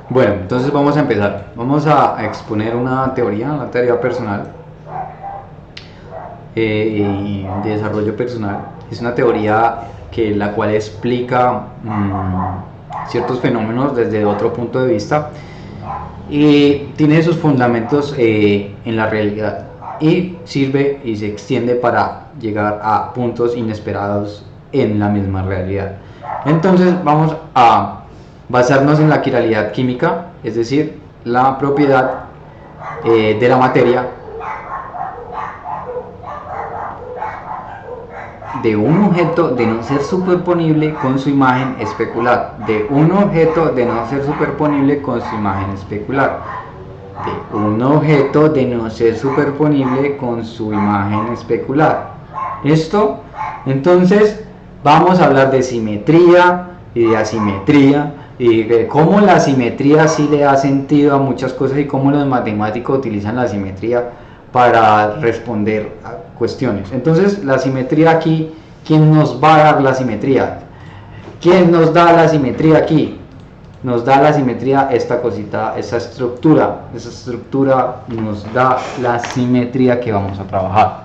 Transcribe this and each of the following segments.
Bueno, entonces vamos a empezar. Vamos a exponer una teoría personal y de desarrollo personal. Es una teoría que la cual explica ciertos fenómenos desde otro punto de vista y tiene sus fundamentos en la realidad y sirve y se extiende para llegar a puntos inesperados en la misma realidad. Entonces vamos a basarnos en la quiralidad química, es decir, la propiedad de la materia de un objeto de no ser superponible con su imagen especular, de un objeto de no ser superponible con su imagen especular, de un objeto de no ser superponible con su imagen especular. ¿Listo? Entonces vamos a hablar de simetría y de asimetría y de cómo la simetría sí le da sentido a muchas cosas y cómo los matemáticos utilizan la simetría para responder a cuestiones. Entonces la simetría aquí, ¿quién nos va a dar la simetría? ¿Quién nos da la simetría aquí? Nos da la simetría esta cosita, esa estructura nos da la simetría que vamos a trabajar.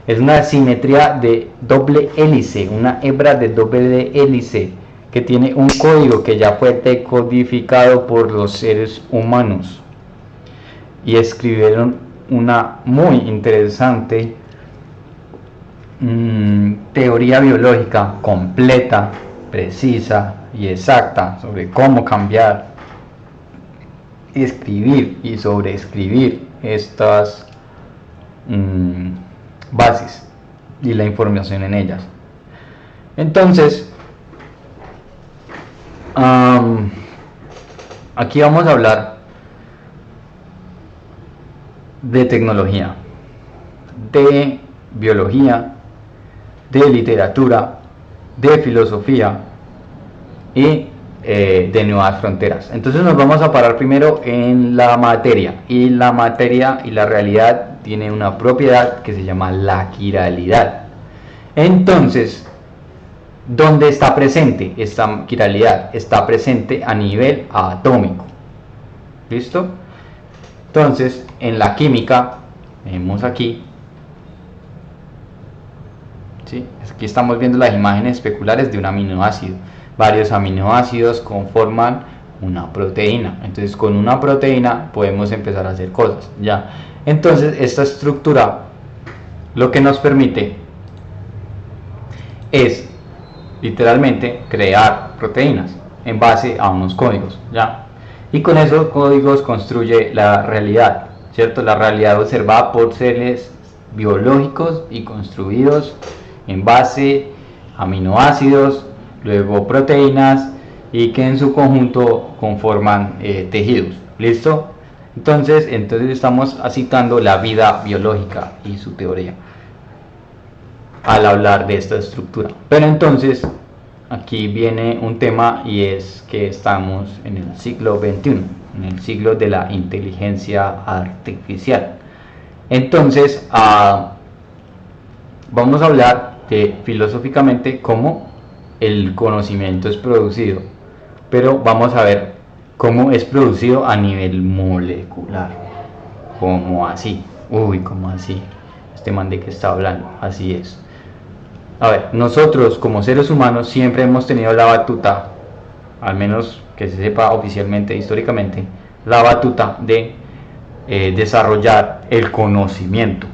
Es una simetría de doble hélice, una hebra de doble hélice que tiene un código que ya fue decodificado por los seres humanos y escribieron una muy interesante teoría biológica completa, precisa y exacta sobre cómo cambiar, escribir y sobreescribir estas bases y la información en ellas. Entonces, aquí vamos a hablar de tecnología, de biología, de literatura, de filosofía y de nuevas fronteras. Entonces nos vamos a parar primero en la materia, y la materia y la realidad tiene una propiedad que se llama la quiralidad. Entonces, ¿dónde está presente esta quiralidad? Está presente a nivel atómico. ¿Listo? Entonces, en la química, vemos aquí, ¿sí? Aquí estamos viendo las imágenes especulares de un aminoácido. Varios aminoácidos conforman una proteína. Entonces, con una proteína podemos empezar a hacer cosas, ¿ya? Entonces, esta estructura lo que nos permite es literalmente crear proteínas en base a unos códigos, ¿ya? Y con esos códigos construye la realidad, ¿cierto? La realidad observada por seres biológicos y construidos en base a aminoácidos, luego proteínas, y que en su conjunto conforman tejidos. ¿Listo? Entonces estamos citando la vida biológica y su teoría al hablar de esta estructura. Pero entonces aquí viene un tema, y es que estamos en el siglo XXI, en el siglo de la inteligencia artificial. Entonces vamos a hablar de filosóficamente cómo el conocimiento es producido, pero vamos a ver cómo es producido a nivel molecular. ¿Cómo así? Uy, ¿cómo así? Este man de que está hablando, así es. A ver, nosotros como seres humanos siempre hemos tenido la batuta, al menos que se sepa oficialmente, históricamente, la batuta de desarrollar el conocimiento.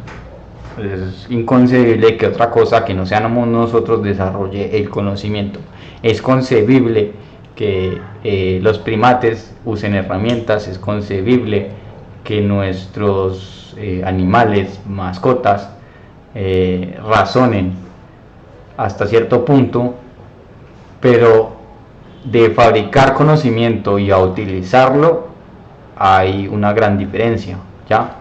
Es inconcebible que otra cosa que no seamos nosotros desarrolle el conocimiento. Es concebible que los primates usen herramientas, es concebible que nuestros animales, mascotas, razonen hasta cierto punto, pero de fabricar conocimiento y a utilizarlo hay una gran diferencia, ¿ya?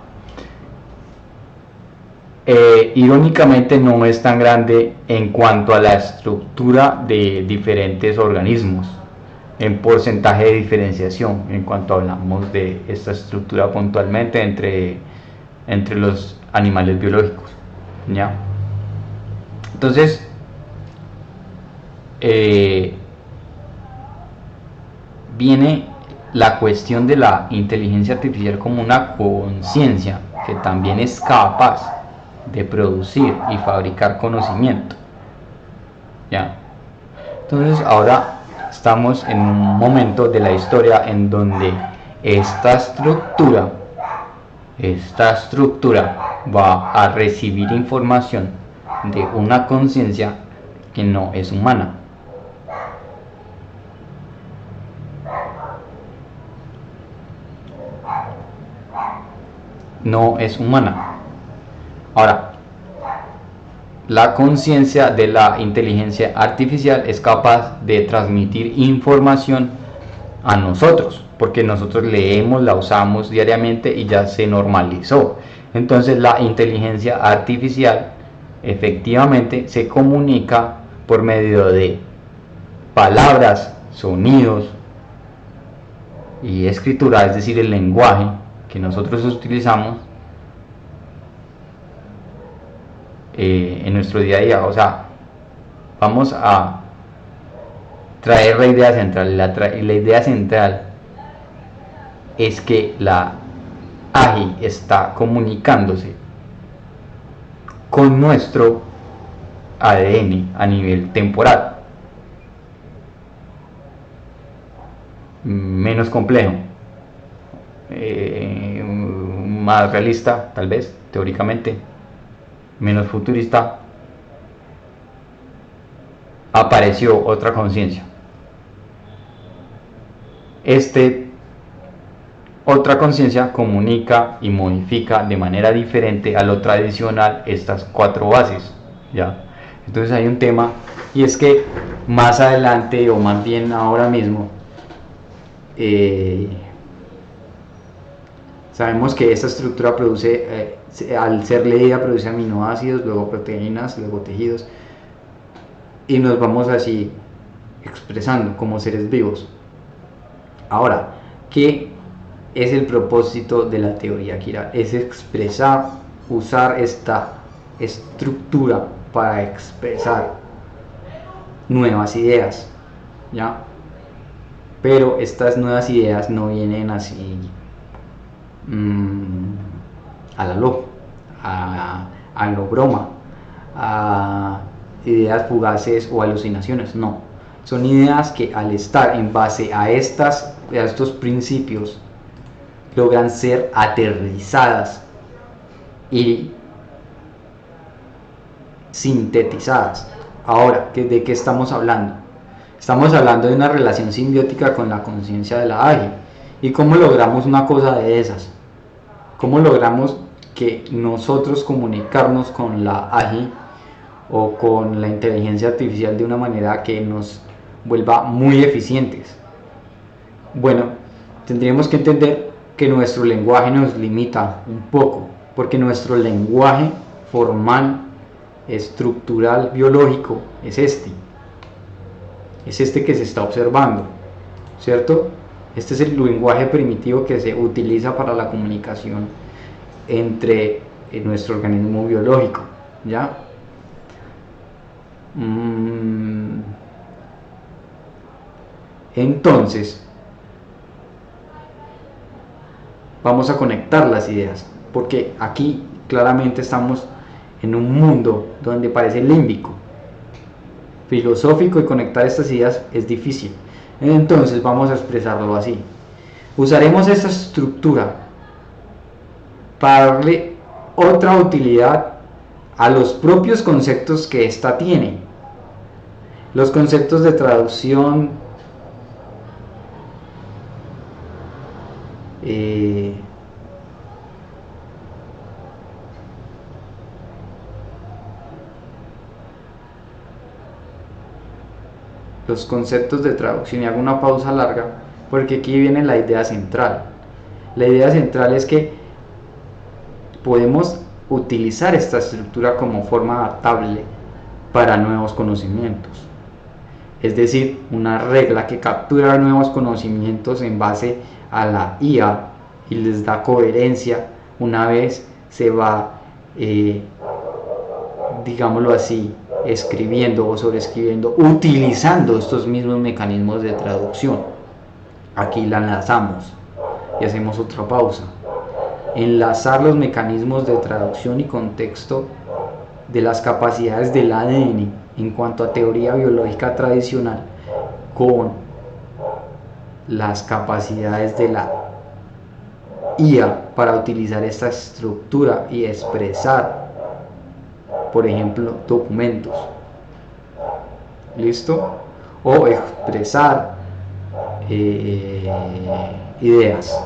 Irónicamente no es tan grande en cuanto a la estructura de diferentes organismos, en porcentaje de diferenciación, en cuanto hablamos de esta estructura puntualmente entre los animales biológicos, ¿ya? Entonces, viene la cuestión de la inteligencia artificial como una conciencia que también es capaz de producir y fabricar conocimiento. ¿Ya? Entonces ahora estamos en un momento de la historia en donde esta estructura va a recibir información de una conciencia que no es humana. No es humana. Ahora, la conciencia de la inteligencia artificial es capaz de transmitir información a nosotros, porque nosotros leemos, la usamos diariamente y ya se normalizó. Entonces la inteligencia artificial efectivamente se comunica por medio de palabras, sonidos y escritura, es decir, el lenguaje que nosotros utilizamos en nuestro día a día. O sea, vamos a traer la idea central. La idea central es que la AI está comunicándose con nuestro ADN a nivel temporal. Menos complejo, más realista, tal vez, teóricamente, menos futurista. Apareció otra conciencia. Otra conciencia comunica y modifica de manera diferente a lo tradicional estas cuatro bases, ¿ya? Entonces hay un tema, y es que más adelante, o más bien ahora mismo, sabemos que esta estructura produce, al ser leída, produce aminoácidos, luego proteínas, luego tejidos, y nos vamos así expresando como seres vivos. Ahora, ¿qué es el propósito de la teoría quiral? Es expresar, usar esta estructura para expresar nuevas ideas, ¿ya? Pero estas nuevas ideas no vienen así a la loco, a lo broma, a ideas fugaces o alucinaciones. No, son ideas que al estar en base a estos principios logran ser aterrizadas y sintetizadas. Ahora, ¿de qué estamos hablando? Estamos hablando de una relación simbiótica con la conciencia de la AI. ¿Y cómo logramos una cosa de esas? ¿Cómo logramos que nosotros comunicarnos con la AI o con la inteligencia artificial de una manera que nos vuelva muy eficientes? Bueno, tendríamos que entender que nuestro lenguaje nos limita un poco, porque nuestro lenguaje formal, estructural, biológico es este que se está observando, ¿cierto? Este es el lenguaje primitivo que se utiliza para la comunicación entre nuestro organismo biológico, ¿ya? Entonces, vamos a conectar las ideas, porque aquí claramente estamos en un mundo donde parece límbico, filosófico, y conectar estas ideas es difícil. Entonces vamos a expresarlo así. Usaremos esta estructura para darle otra utilidad a los propios conceptos que ésta tiene. Los conceptos de traducción, los conceptos de traducción, y hago una pausa larga porque aquí viene la idea central. La idea central es que podemos utilizar esta estructura como forma adaptable para nuevos conocimientos, es decir, una regla que captura nuevos conocimientos en base a la IA y les da coherencia una vez se va, digámoslo así, escribiendo o sobreescribiendo, utilizando estos mismos mecanismos de traducción. Aquí la enlazamos y hacemos otra pausa. Enlazar los mecanismos de traducción y contexto de las capacidades del ADN en cuanto a teoría biológica tradicional con las capacidades de la IA para utilizar esta estructura y expresar, por ejemplo, documentos. ¿Listo? O expresar ideas.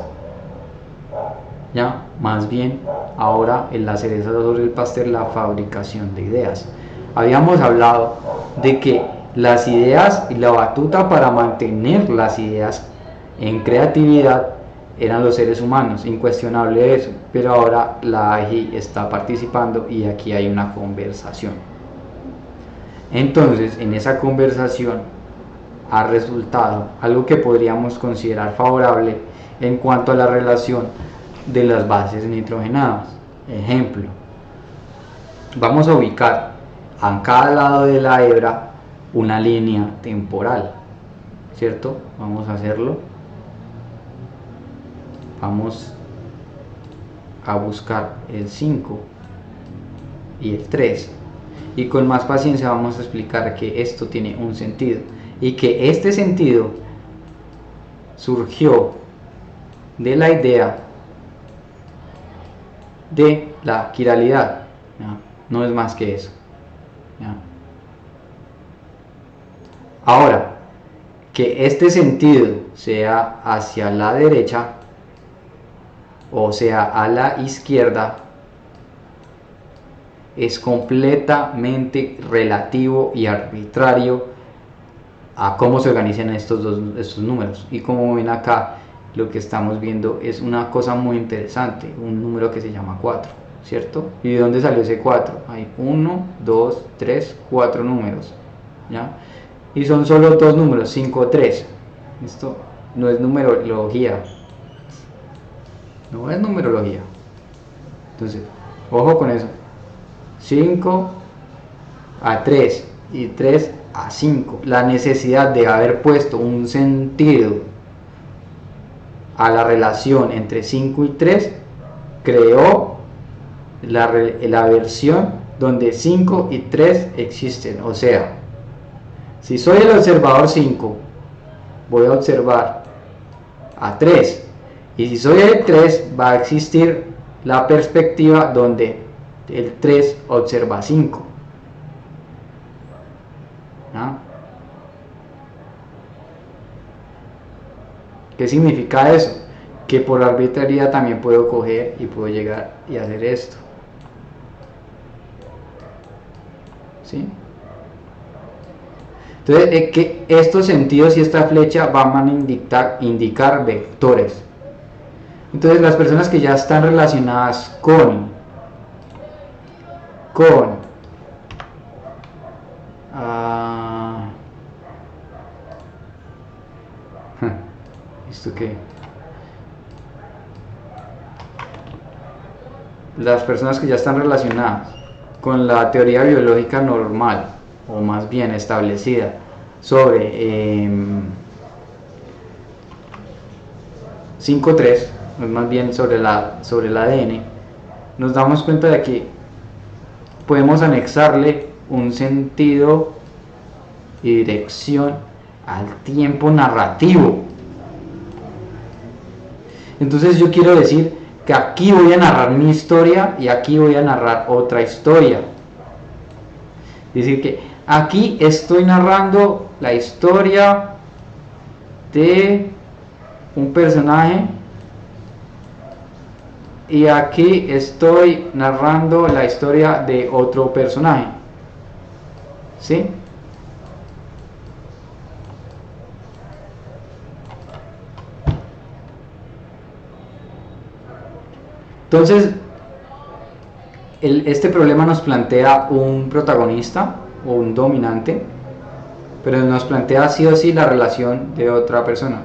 Ya, más bien, ahora en la cereza sobre el pastel, la fabricación de ideas. Habíamos hablado de que las ideas y la batuta para mantener las ideas en creatividad eran los seres humanos, incuestionable eso, pero ahora la AI está participando y aquí hay una conversación. Entonces, en esa conversación ha resultado algo que podríamos considerar favorable en cuanto a la relación de las bases nitrogenadas. Ejemplo, vamos a ubicar a cada lado de la hebra una línea temporal, ¿cierto? Vamos a hacerlo. Vamos a buscar el 5 y el 3 y con más paciencia vamos a explicar que esto tiene un sentido y que este sentido surgió de la idea de la quiralidad, ¿ya? No es más que eso, ¿ya? Ahora, que este sentido sea hacia la derecha o sea a la izquierda es completamente relativo y arbitrario a cómo se organizan estos números. Y como ven acá, lo que estamos viendo es una cosa muy interesante, un número que se llama 4, ¿cierto? ¿Y de dónde salió ese 4? Hay 1, 2, 3, 4 números, ¿ya? Y son solo dos números, 5, 3. Esto no es numerología. No es numerología. Entonces, ojo con eso. 5 a 3 y 3 a 5. La necesidad de haber puesto un sentido a la relación entre 5 y 3 creó la versión donde 5 y 3 existen. O sea, si soy el observador 5, voy a observar a 3. Y si soy el 3, va a existir la perspectiva donde el 3 observa 5. ¿Ah? ¿Qué significa eso? Que por arbitrariedad también puedo coger y puedo llegar y hacer esto. ¿Sí? Entonces, que estos sentidos y esta flecha van a indicar vectores. Entonces, las personas que ya están relacionadas con ¿esto qué? Las personas que ya están relacionadas con la teoría biológica normal, o más bien establecida, sobre 5.3, más bien sobre el ADN, nos damos cuenta de que podemos anexarle un sentido y dirección al tiempo narrativo. Entonces yo quiero decir que aquí voy a narrar mi historia y aquí voy a narrar otra historia. Es decir, que aquí estoy narrando la historia de un personaje y aquí estoy narrando la historia de otro personaje. ¿Sí? Entonces, este problema nos plantea un protagonista o un dominante, pero nos plantea sí o sí la relación de otra persona.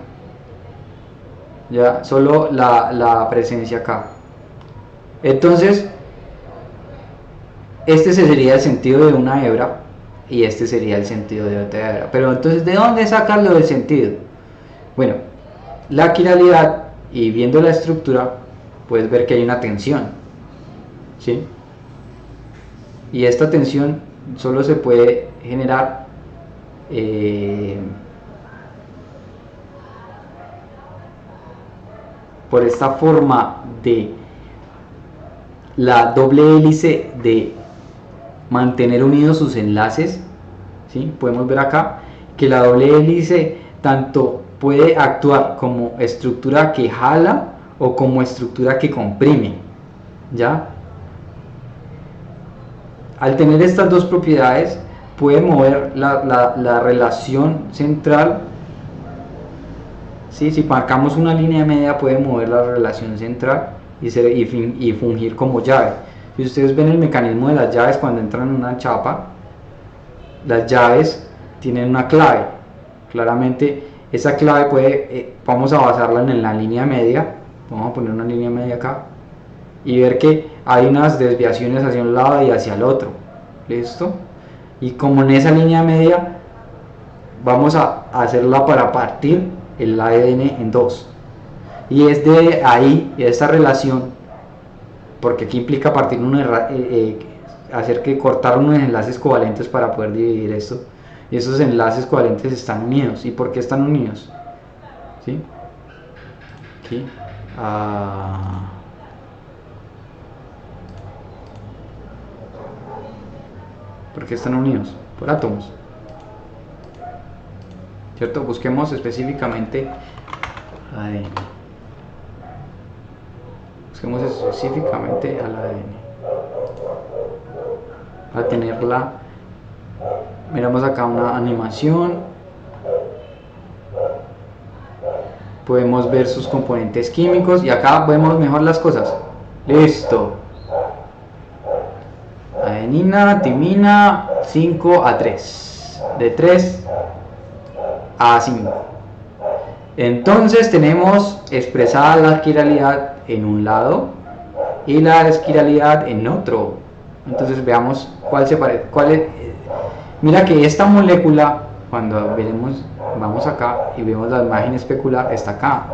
Ya, solo la presencia acá. Entonces, este sería el sentido de una hebra y este sería el sentido de otra hebra. Pero entonces, ¿de dónde sacarlo del sentido? Bueno, la quiralidad y viendo la estructura puedes ver que hay una tensión, ¿sí? Y esta tensión solo se puede generar por esta forma de la doble hélice de mantener unidos sus enlaces, ¿sí? Podemos ver acá que la doble hélice tanto puede actuar como estructura que jala o como estructura que comprime, ¿ya? Al tener estas dos propiedades puede mover la relación central, ¿sí? Si marcamos una línea media puede mover la relación central y fungir como llave. Si ustedes ven el mecanismo de las llaves cuando entran en una chapa, las llaves tienen una clave. Claramente esa clave puede, vamos a basarla en la línea media, vamos a poner una línea media acá y ver que hay unas desviaciones hacia un lado y hacia el otro, ¿listo? Y como en esa línea media vamos a hacerla para partir el ADN en dos, y es de ahí, de esta relación, porque aquí implica partir hacer que cortar unos enlaces covalentes para poder dividir esto, y esos enlaces covalentes están unidos. ¿Y por qué están unidos? ¿Sí? Aquí ¿por qué están unidos? Por átomos, ¿cierto? Busquemos específicamente ADN. Busquemos específicamente al ADN para tenerla. Miramos acá una animación, podemos ver sus componentes químicos y acá vemos mejor las cosas. Listo. Adenina, timina, 5A3, de 3 a 5. Entonces tenemos expresada la quiralidad en un lado y la esquiralidad en otro. Entonces veamos cuál se parece, mira que esta molécula, cuando veremos, vamos acá y vemos la imagen especular, está acá,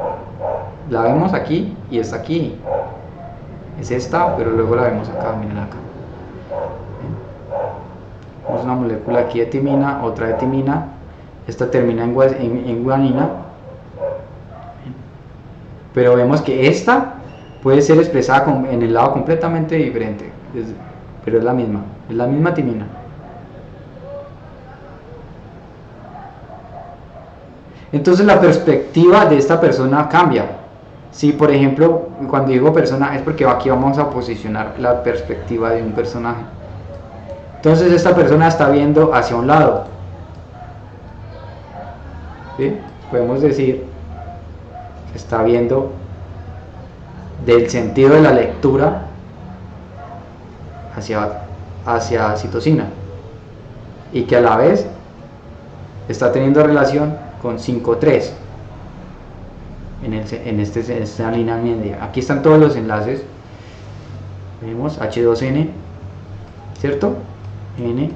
la vemos aquí y está aquí, es esta, pero luego la vemos acá, miren acá. Tenemos una molécula aquí de timina, otra de timina, esta termina en guanina, pero vemos que esta puede ser expresada en el lado completamente diferente, pero es la misma timina. Entonces la perspectiva de esta persona cambia. Si por ejemplo, cuando digo persona es porque aquí vamos a posicionar la perspectiva de un personaje. Entonces esta persona está viendo hacia un lado, ¿sí? Podemos decir que está viendo del sentido de la lectura hacia citosina, y que a la vez está teniendo relación con 5,3 en esta línea media. Aquí están todos los enlaces, vemos H2N, ¿cierto? N.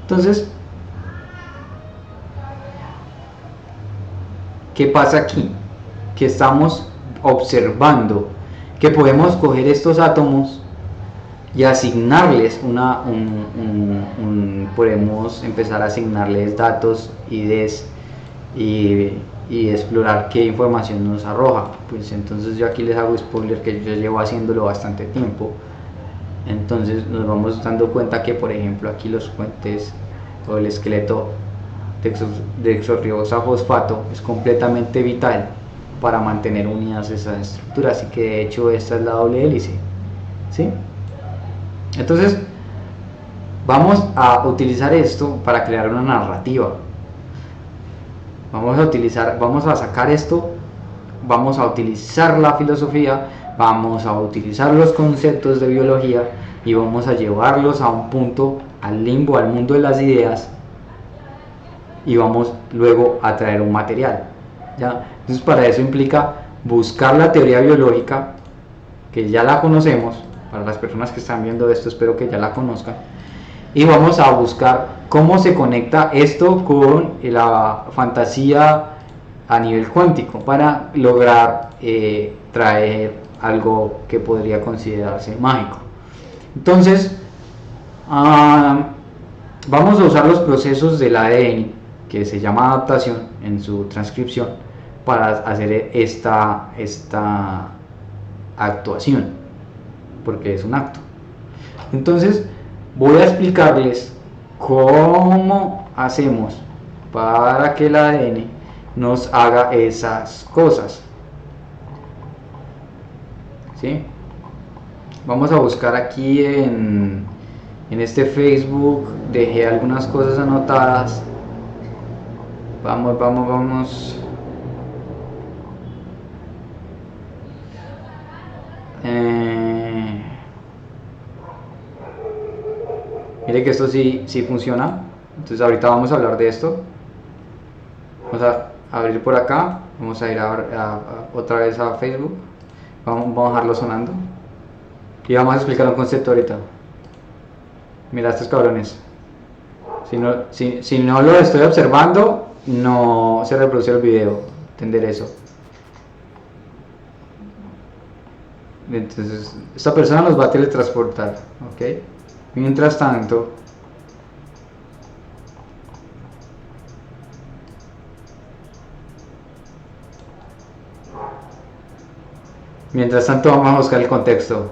Entonces, ¿qué pasa aquí? Que estamos observando que podemos coger estos átomos y asignarles podemos empezar a asignarles datos, IDs, y explorar qué información nos arroja. Pues entonces yo aquí les hago spoiler que yo llevo haciéndolo bastante tiempo. Entonces nos vamos dando cuenta que, por ejemplo, aquí los puentes o el esqueleto de exorribosa fosfato es completamente vital para mantener unidas esas estructuras, y que de hecho esta es la doble hélice, ¿sí? Entonces vamos a utilizar esto para crear una narrativa. Vamos a sacar esto, vamos a utilizar la filosofía, vamos a utilizar los conceptos de biología y vamos a llevarlos a un punto, al limbo, al mundo de las ideas, y vamos luego a traer un material, ¿ya? Entonces para eso implica buscar la teoría biológica, que ya la conocemos. Para las personas que están viendo esto, espero que ya la conozcan, y vamos a buscar cómo se conecta esto con la fantasía a nivel cuántico para lograr traer algo que podría considerarse mágico. Entonces, vamos a usar los procesos del ADN, que se llama adaptación en su transcripción, para hacer esta actuación, porque es un acto. Entonces, voy a explicarles cómo hacemos para que el ADN nos haga esas cosas. ¿Sí? Vamos a buscar aquí en este Facebook, dejé algunas cosas anotadas. Vamos. Mire que esto sí funciona. Entonces ahorita vamos a hablar de esto. Vamos a abrir por acá. Vamos a ir otra vez a Facebook. Vamos a dejarlo sonando. Y vamos a explicar un concepto ahorita. Mira estos cabrones. Si no lo estoy observando, no se reproduce el video. Entender eso. Entonces, esta persona nos va a teletransportar. ¿Ok? Mientras tanto, vamos a buscar el contexto.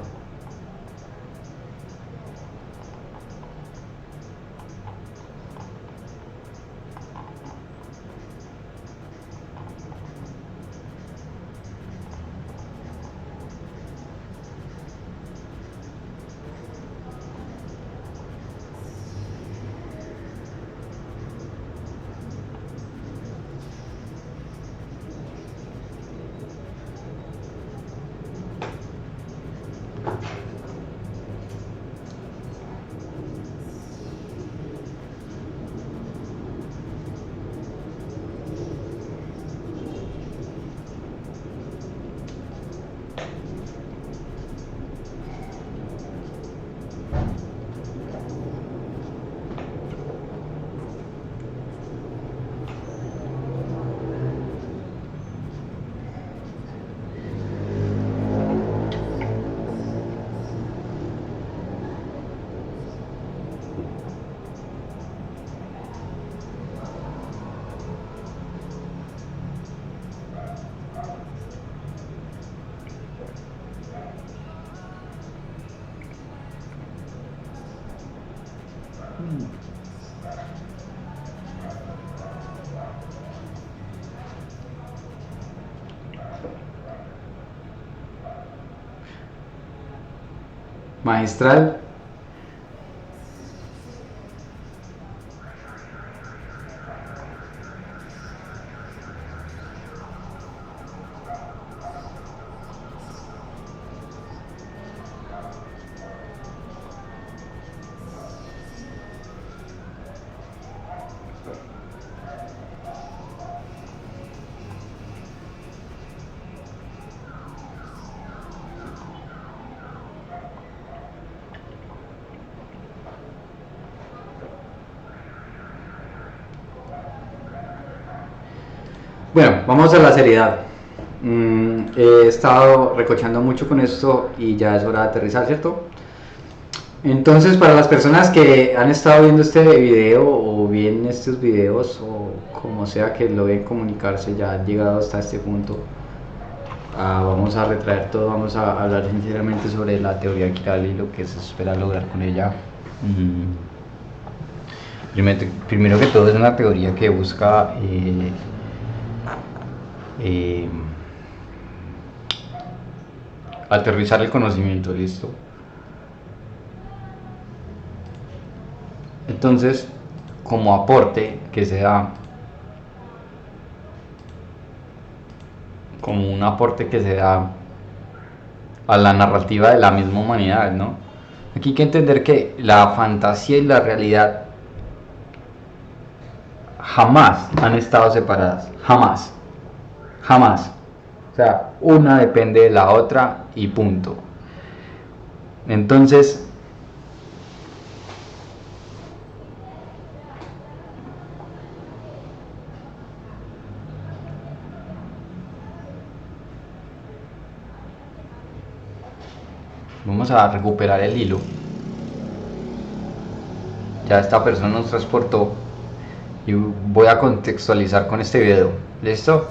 Magistral. Bueno, vamos a la seriedad. He estado recochando mucho con esto y ya es hora de aterrizar, ¿cierto? Entonces, para las personas que han estado viendo este video o bien estos videos o como sea que lo ven comunicarse, ya han llegado hasta este punto, vamos a retraer todo, vamos a hablar sinceramente sobre la teoría quiral y lo que se espera lograr con ella. Primero que todo, es una teoría que busca aterrizar el conocimiento, listo. Entonces, como aporte que se da, como un aporte que se da a la narrativa de la misma humanidad, ¿no? Aquí hay que entender que la fantasía y la realidad jamás han estado separadas, jamás. O sea, una depende de la otra y punto. Entonces, Vamos a recuperar el hilo. Ya esta persona nos transportó y voy a contextualizar con este video. ¿Listo?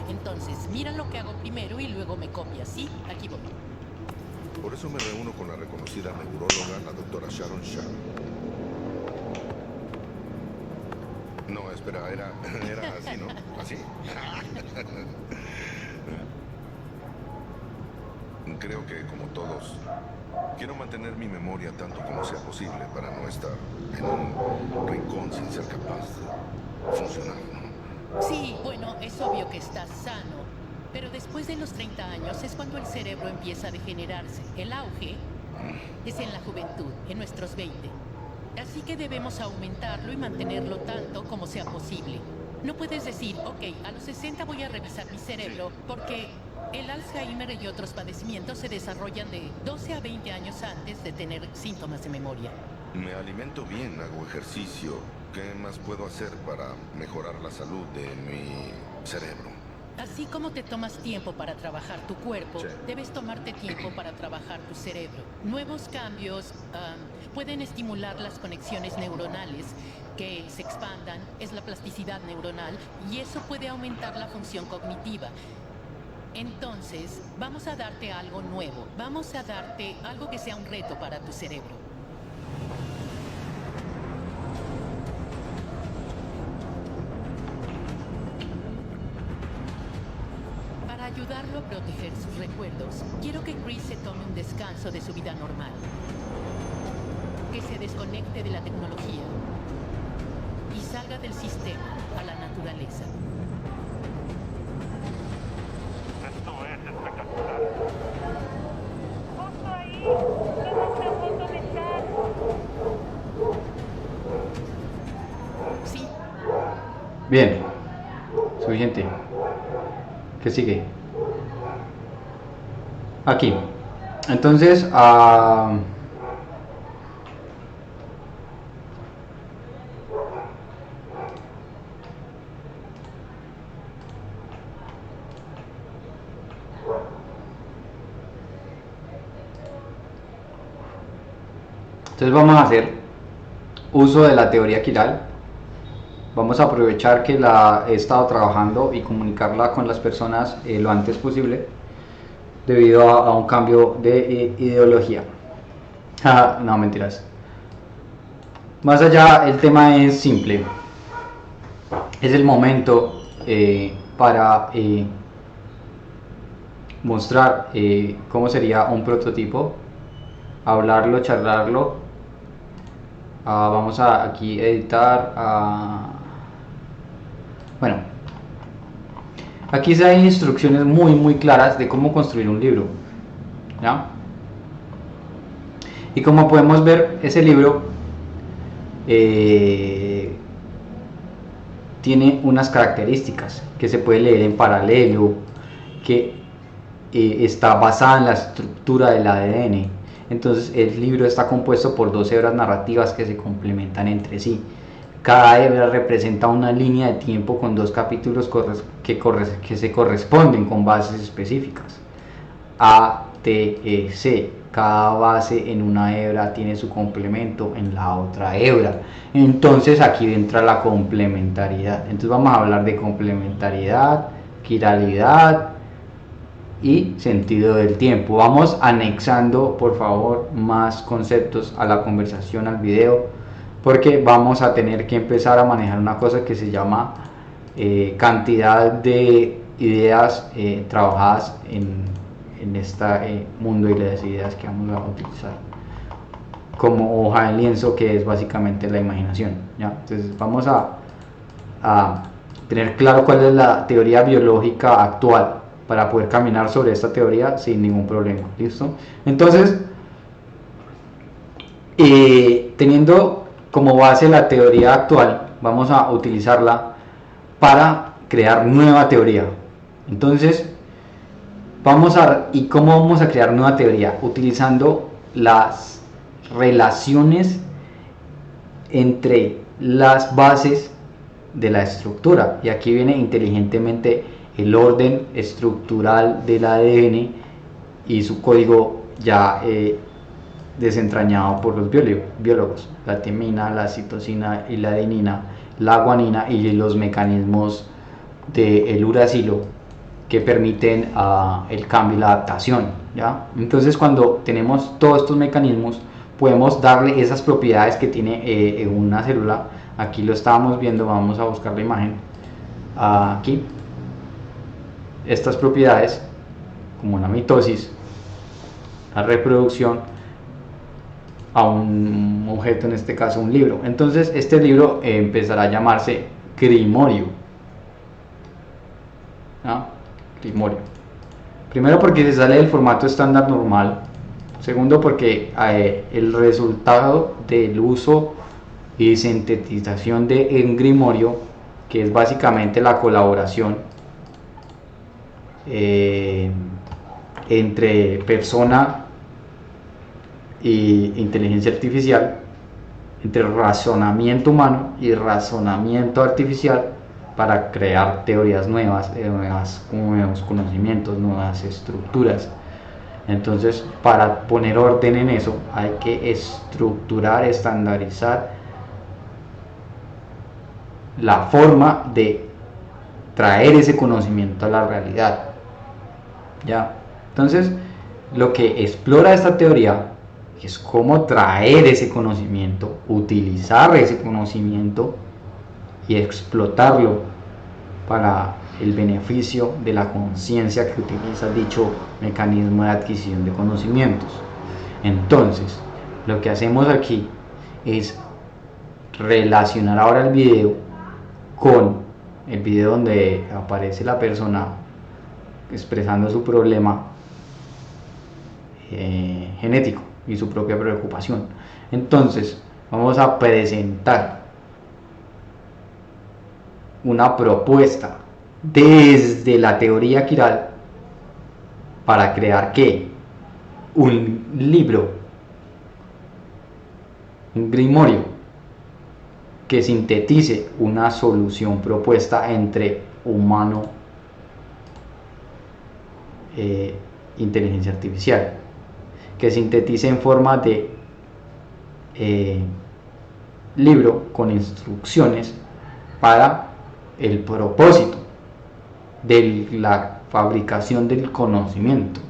Entonces, mira lo que hago primero y luego me copias, ¿sí? Aquí voy. Por eso me reúno con la reconocida neuróloga, la doctora Sharon Shah. No, espera, era así, ¿no? Así. Creo que, como todos, quiero mantener mi memoria tanto como sea posible para no estar en un rincón sin ser capaz de funcionar, ¿no? Sí, bueno, es obvio que estás sano, pero después de los 30 años es cuando el cerebro empieza a degenerarse. El auge es en la juventud, en nuestros 20. Así que debemos aumentarlo y mantenerlo tanto como sea posible. No puedes decir, ok, a los 60 voy a revisar mi cerebro, porque el Alzheimer y otros padecimientos se desarrollan de 12 a 20 años antes de tener síntomas de memoria. Me alimento bien, hago ejercicio. ¿Qué más puedo hacer para mejorar la salud de mi cerebro? Así como te tomas tiempo para trabajar tu cuerpo, Sí. debes tomarte tiempo para trabajar tu cerebro. Nuevos cambios pueden estimular las conexiones neuronales que se expandan, es la plasticidad neuronal, y eso puede aumentar la función cognitiva. Entonces, vamos a darte algo nuevo. Vamos a darte algo que sea un reto para tu cerebro. Para ayudarlo a proteger sus recuerdos, quiero que Chris se tome un descanso de su vida normal. Que se desconecte de la tecnología y salga del sistema a la naturaleza. Esto es espectacular. Justo ahí, vamos a punto de estar. Sí, Bien, suficiente. ¿Qué sigue? Aquí. Entonces, vamos a hacer uso de la teoría quiral. Vamos a aprovechar que la he estado trabajando y comunicarla con las personas lo antes posible debido a un cambio de ideología. No, mentiras. Más allá, el tema es simple. Es el momento para mostrar cómo sería un prototipo, hablarlo, charlarlo. Vamos a aquí editar. Bueno, aquí hay instrucciones muy claras de cómo construir un libro, ¿ya? Y como podemos ver, ese libro tiene unas características que se puede leer en paralelo, que está basada en la estructura del ADN. Entonces el libro está compuesto por 2 hebras narrativas que se complementan entre sí. Cada hebra representa una línea de tiempo con 2 capítulos que se corresponden con bases específicas. A, T, E, C. Cada base en una hebra tiene su complemento en la otra hebra. Entonces aquí entra la complementariedad. Entonces vamos a hablar de complementariedad, quiralidad y sentido del tiempo. Vamos anexando, por favor, más conceptos a la conversación, al video, porque vamos a tener que empezar a manejar una cosa que se llama cantidad de ideas trabajadas en este mundo, y las ideas que vamos a utilizar como hoja de lienzo, que es básicamente la imaginación, ¿ya? Entonces vamos a tener claro cuál es la teoría biológica actual para poder caminar sobre esta teoría sin ningún problema. ¿Listo? Entonces, teniendo como base la teoría actual, vamos a utilizarla para crear nueva teoría. Entonces, ¿y cómo vamos a crear nueva teoría? Utilizando las relaciones entre las bases de la estructura. Y aquí viene inteligentemente el orden estructural del ADN y su código ya desentrañado por los biólogos, la timina, la citosina y la adenina, la guanina y los mecanismos del uracilo que permiten el cambio y la adaptación, ¿ya? Entonces, cuando tenemos todos estos mecanismos, podemos darle esas propiedades que tiene una célula. Aquí lo estábamos viendo, vamos a buscar la imagen aquí. Estas propiedades, como la mitosis, la reproducción, a un objeto, en este caso un libro. Entonces este libro empezará a llamarse Grimorio, ¿no? Grimorio. Primero porque se sale del formato estándar normal. Segundo porque el resultado del uso y sintetización de en Grimorio, que es básicamente la colaboración entre persona y inteligencia artificial, entre razonamiento humano y razonamiento artificial, para crear teorías nuevas, nuevos conocimientos, nuevas estructuras. Entonces, para poner orden en eso, hay que estructurar, estandarizar la forma de traer ese conocimiento a la realidad. ¿ya? Entonces, lo que explora esta teoría es cómo traer ese conocimiento, utilizar ese conocimiento y explotarlo para el beneficio de la conciencia que utiliza dicho mecanismo de adquisición de conocimientos. Entonces, lo que hacemos aquí es relacionar ahora el video con el video donde aparece la persona expresando su problema genético y su propia preocupación. Entonces, vamos a presentar una propuesta desde la teoría quiral para crear ¿qué? Un libro, un grimorio que sintetice una solución propuesta entre humano e inteligencia artificial, que sintetice en forma de libro con instrucciones para el propósito de la fabricación del conocimiento.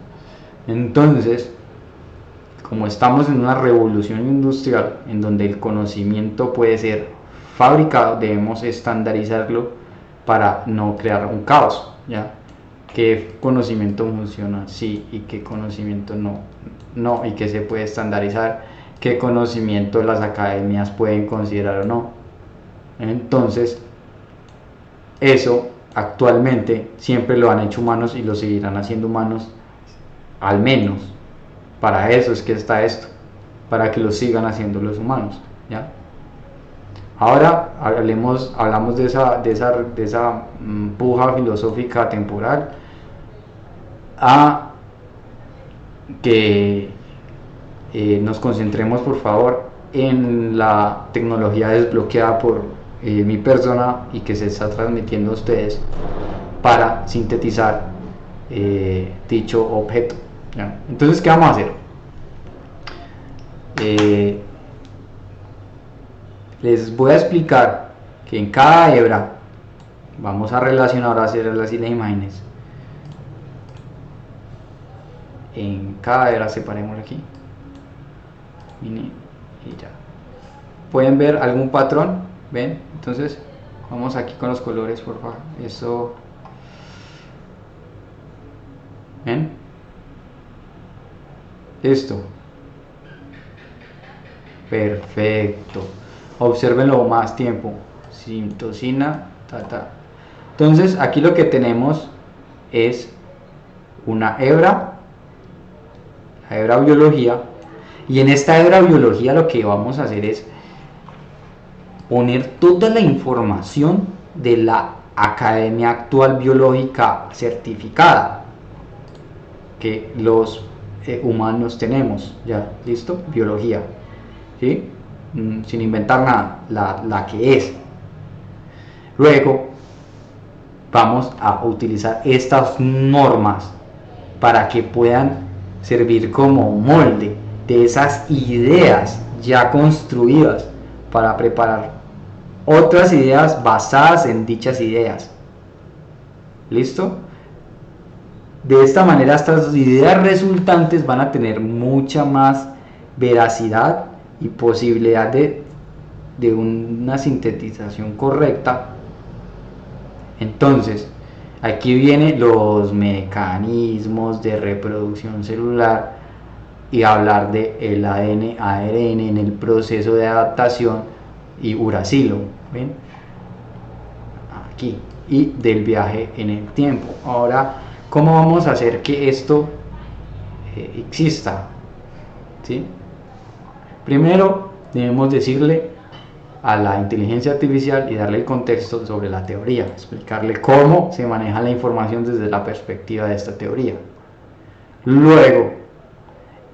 Entonces, como estamos en una revolución industrial en donde el conocimiento puede ser fabricado, debemos estandarizarlo para no crear un caos, ¿ya? ¿Qué conocimiento funciona? Sí, y qué conocimiento no, y qué se puede estandarizar, qué conocimiento las academias pueden considerar o no. Entonces, eso actualmente siempre lo han hecho humanos y lo seguirán haciendo humanos, al menos para eso es que está esto, para que lo sigan haciendo los humanos, ¿ya? Ahora hablamos de esa puja filosófica temporal a que nos concentremos por favor en la tecnología desbloqueada por mi persona y que se está transmitiendo a ustedes para sintetizar dicho objeto, ¿ya? Entonces, ¿qué vamos a hacer? Les voy a explicar que en cada hebra vamos a relacionar, ahora hacer así las imágenes. En cada hebra separemos aquí y ya. ¿Pueden ver algún patrón? ¿Ven? Entonces vamos aquí con los colores, por favor. Eso. ¿Ven? Esto. Perfecto. Obsérvenlo más tiempo. Citosina, Entonces aquí lo que tenemos es una hebra, la hebra biología, y en esta hebra biología lo que vamos a hacer es poner toda la información de la Academia Actual Biológica certificada que los humanos tenemos, ya, listo, biología, ¿sí? Sin inventar nada, la que es. Luego vamos a utilizar estas normas para que puedan servir como molde de esas ideas ya construidas para preparar otras ideas basadas en dichas ideas. ¿Listo? De esta manera estas ideas resultantes van a tener mucha más veracidad y posibilidad de una sintetización correcta. Entonces, aquí vienen los mecanismos de reproducción celular y hablar de el ADN, ARN en el proceso de adaptación y uracilo, ¿ven? Aquí, y del viaje en el tiempo. Ahora, ¿cómo vamos a hacer que esto exista? ¿Sí? Primero, debemos decirle a la inteligencia artificial y darle el contexto sobre la teoría, explicarle cómo se maneja la información desde la perspectiva de esta teoría. Luego,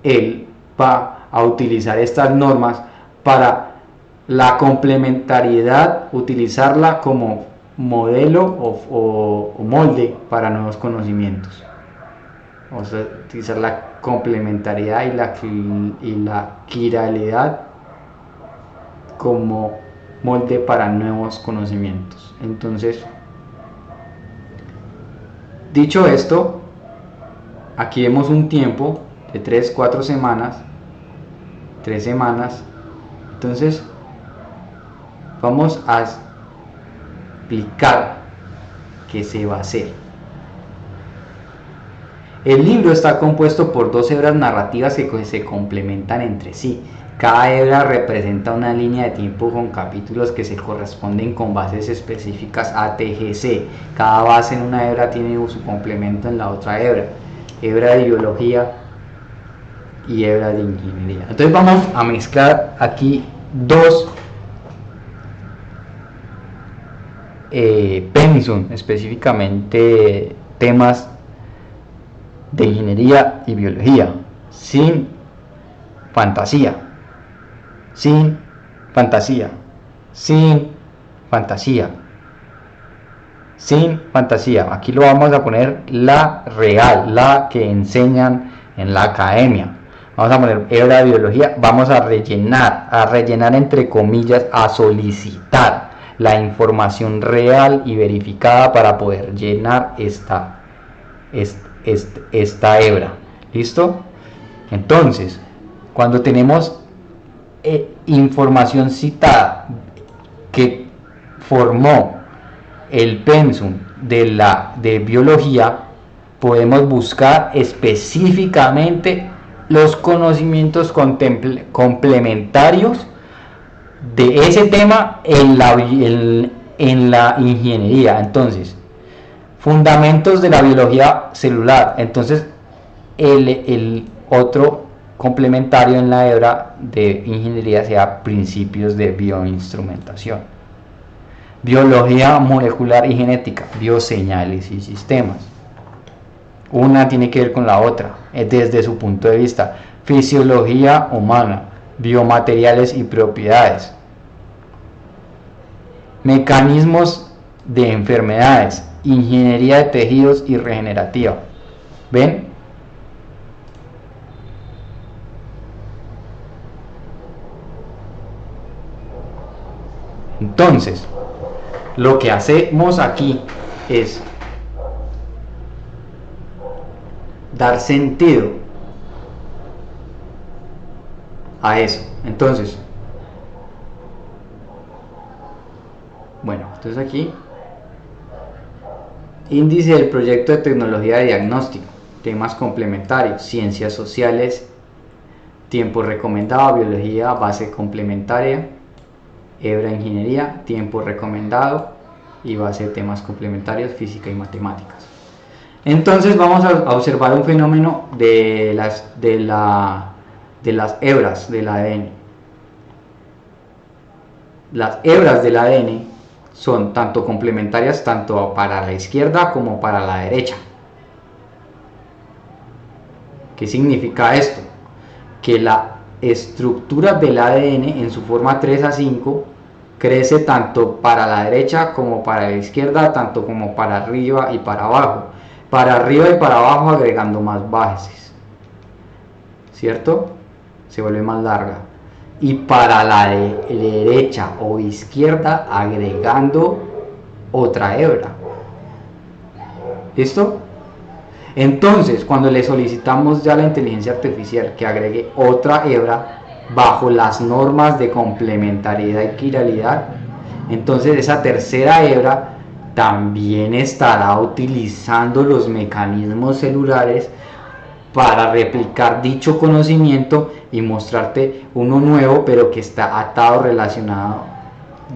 él va a utilizar estas normas para la complementariedad, utilizarla como modelo o molde para nuevos conocimientos. Vamos a utilizar la complementariedad y la quiralidad como molde para nuevos conocimientos. Entonces, dicho esto, aquí vemos un tiempo de 3, 4 semanas, 3 semanas. Entonces vamos a explicar qué se va a hacer. El libro está compuesto por 2 hebras narrativas que se complementan entre sí. Cada hebra representa una línea de tiempo con capítulos que se corresponden con bases específicas A, T, G, C. Cada base en una hebra tiene su complemento en la otra hebra. Hebra de biología y hebra de ingeniería. Entonces vamos a mezclar aquí 2 pensum, específicamente temas de ingeniería y biología, sin fantasía, sin fantasía, sin fantasía, sin fantasía. Aquí lo vamos a poner la real, la que enseñan en la academia. Vamos a poner hebra de biología, vamos a rellenar entre comillas, a solicitar la información real y verificada para poder llenar esta hebra. ¿Listo? Entonces, cuando tenemos información citada que formó el pensum de biología, podemos buscar específicamente los conocimientos complementarios de ese tema en la ingeniería. Entonces, fundamentos de la biología celular. Entonces, el otro complementario en la hebra de ingeniería sea principios de bioinstrumentación. Biología molecular y genética, bioseñales y sistemas. Una tiene que ver con la otra, desde su punto de vista. Fisiología humana, biomateriales y propiedades. Mecanismos de enfermedades, ingeniería de tejidos y regenerativa. ¿Ven? Entonces, lo que hacemos aquí es dar sentido a eso. Entonces, bueno, entonces aquí índice del proyecto de tecnología de diagnóstico, temas complementarios, ciencias sociales, tiempo recomendado, biología, base complementaria, hebra ingeniería, tiempo recomendado y base de temas complementarios, física y matemáticas. Entonces vamos a observar un fenómeno de las hebras del ADN. Las hebras del ADN son tanto complementarias tanto para la izquierda como para la derecha. ¿Qué significa esto? Que la estructura del ADN en su forma 3 a 5 crece tanto para la derecha como para la izquierda, tanto como para arriba y para abajo. Para arriba y para abajo agregando más bases, ¿cierto? Se vuelve más larga. Y para la derecha o izquierda agregando otra hebra. ¿Listo? Entonces, cuando le solicitamos ya a la inteligencia artificial que agregue otra hebra bajo las normas de complementariedad y quiralidad, entonces esa tercera hebra también estará utilizando los mecanismos celulares para replicar dicho conocimiento y mostrarte uno nuevo, pero que está atado, relacionado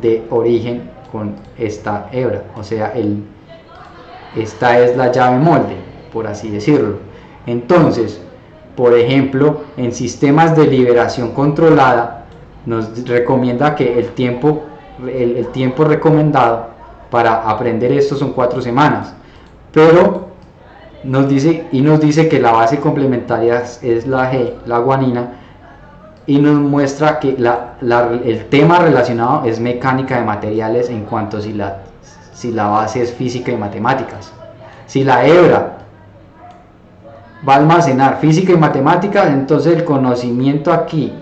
de origen con esta hebra. O sea, esta es la llave molde, por así decirlo. Entonces, por ejemplo, en sistemas de liberación controlada, nos recomienda que el tiempo recomendado para aprender esto son 4 semanas, pero nos dice que la base complementaria es la G, la guanina, y nos muestra que el tema relacionado es mecánica de materiales en cuanto si la base es física y matemáticas. Si la hebra va a almacenar física y matemáticas, entonces el conocimiento aquí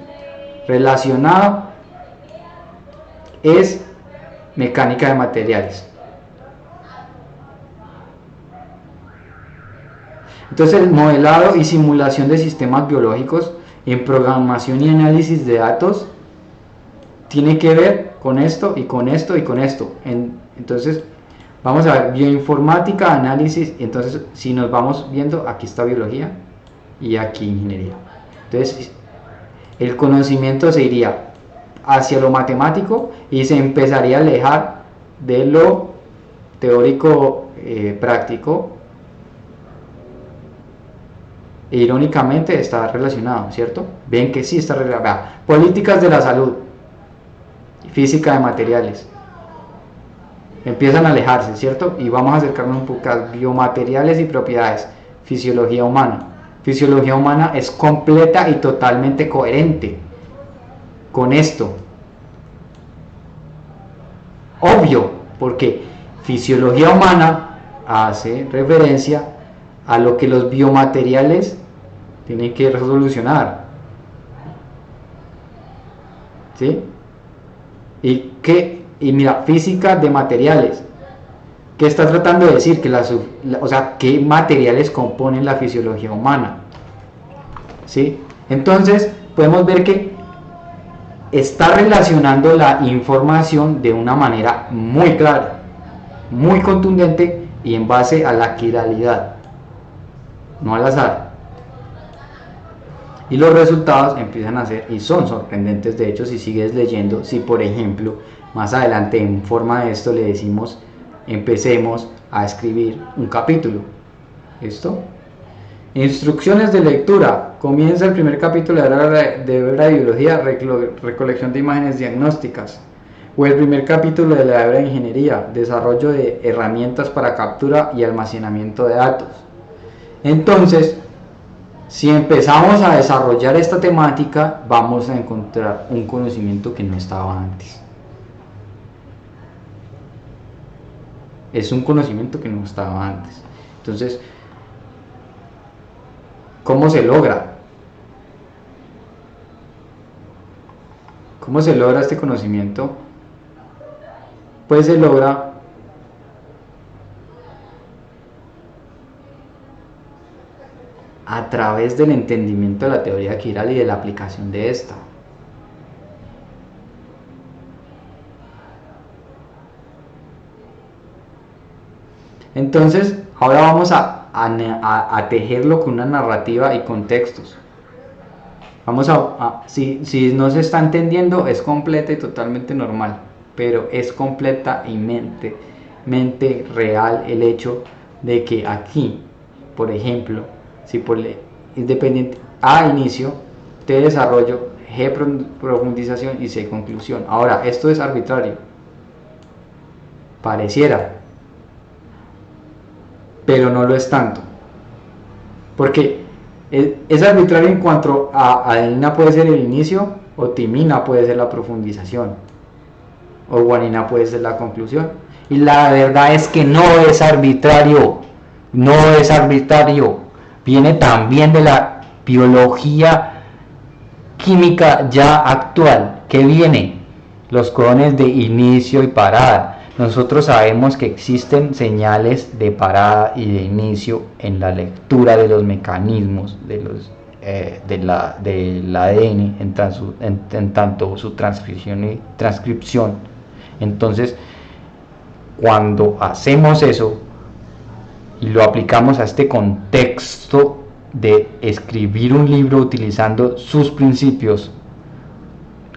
relacionado es mecánica de materiales. Entonces, modelado y simulación de sistemas biológicos en programación y análisis de datos tiene que ver con esto y con esto y con esto. Entonces, vamos a ver bioinformática, análisis. Entonces, si nos vamos viendo, aquí está biología y aquí ingeniería. Entonces, el conocimiento se iría hacia lo matemático y se empezaría a alejar de lo teórico práctico. E irónicamente está relacionado, ¿cierto? Ven que sí está relacionado. Políticas de la salud, física de materiales, empiezan a alejarse, ¿cierto? Y vamos a acercarnos un poco a biomateriales y propiedades, fisiología humana. Fisiología humana es completa y totalmente coherente con esto. Obvio, porque fisiología humana hace referencia a lo que los biomateriales tienen que resolucionar. ¿Sí? Y mira, física de materiales. ¿Qué está tratando de decir? O sea, ¿qué materiales componen la fisiología humana? ¿Sí? Entonces, podemos ver que está relacionando la información de una manera muy clara, muy contundente y en base a la quiralidad, no al azar. Y los resultados empiezan a ser y son sorprendentes. De hecho, si sigues leyendo, si por ejemplo más adelante en forma de esto le decimos empecemos a escribir un capítulo, ¿listo? Instrucciones de lectura. Comienza el primer capítulo de la biología, recolección de imágenes diagnósticas. O el primer capítulo de la hebra de ingeniería, desarrollo de herramientas para captura y almacenamiento de datos. Entonces, si empezamos a desarrollar esta temática, vamos a encontrar un conocimiento que no estaba antes. Es un conocimiento que no estaba antes. Entonces, ¿cómo se logra? ¿Cómo se logra este conocimiento? Pues se logra a través del entendimiento de la teoría quiral y de la aplicación de esta. Entonces, ahora vamos a tejerlo con una narrativa y contextos. Vamos si no se está entendiendo, es completa y totalmente normal, pero es completa y mente real el hecho de que aquí, por ejemplo, si por independiente A inicio, T desarrollo, G profundización y C conclusión. Ahora, esto es arbitrario, pareciera, pero no lo es tanto, porque es arbitrario en cuanto a adenina puede ser el inicio, o timina puede ser la profundización, o guanina puede ser la conclusión. Y la verdad es que no es arbitrario, no es arbitrario. Viene también de la biología química ya actual, que viene los codones de inicio y parada. Nosotros sabemos que existen señales de parada y de inicio en la lectura de los mecanismos del ADN en tanto su transcripción y transcripción. Entonces, cuando hacemos eso y lo aplicamos a este contexto de escribir un libro utilizando sus principios,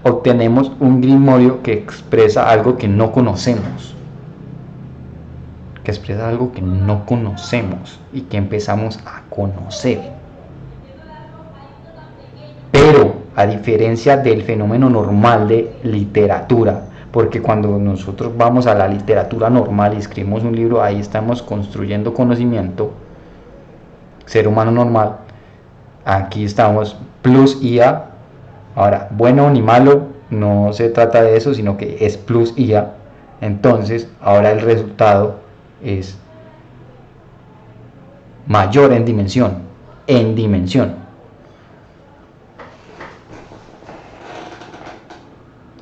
obtenemos un grimorio que expresa algo que no conocemos, y que empezamos a conocer. Pero a diferencia del fenómeno normal de literatura, porque cuando nosotros vamos a la literatura normal y escribimos un libro, ahí estamos construyendo conocimiento, ser humano normal. Aquí estamos plus IA. Ahora, bueno ni malo, no se trata de eso, sino que es plus IA. Entonces, ahora el resultado es mayor en dimensión.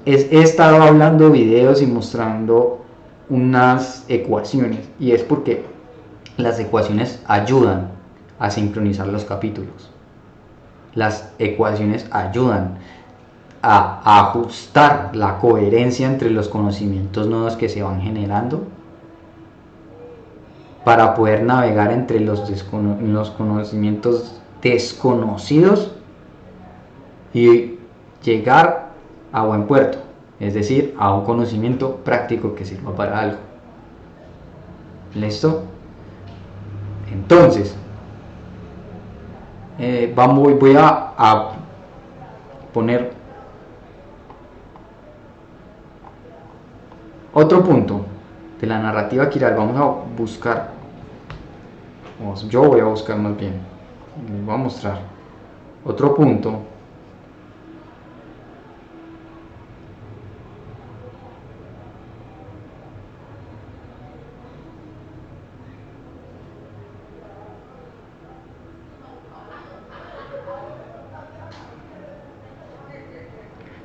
He estado hablando videos y mostrando unas ecuaciones, y es porque las ecuaciones ayudan a sincronizar los capítulos. Las ecuaciones ayudan a ajustar la coherencia entre los conocimientos nuevos que se van generando para poder navegar entre los conocimientos desconocidos y llegar a buen puerto, es decir, a un conocimiento práctico que sirva para algo. ¿Listo? Entonces, voy a poner otro punto de la narrativa quiral. Vamos a buscar, yo voy a buscar más bien, les voy a mostrar otro punto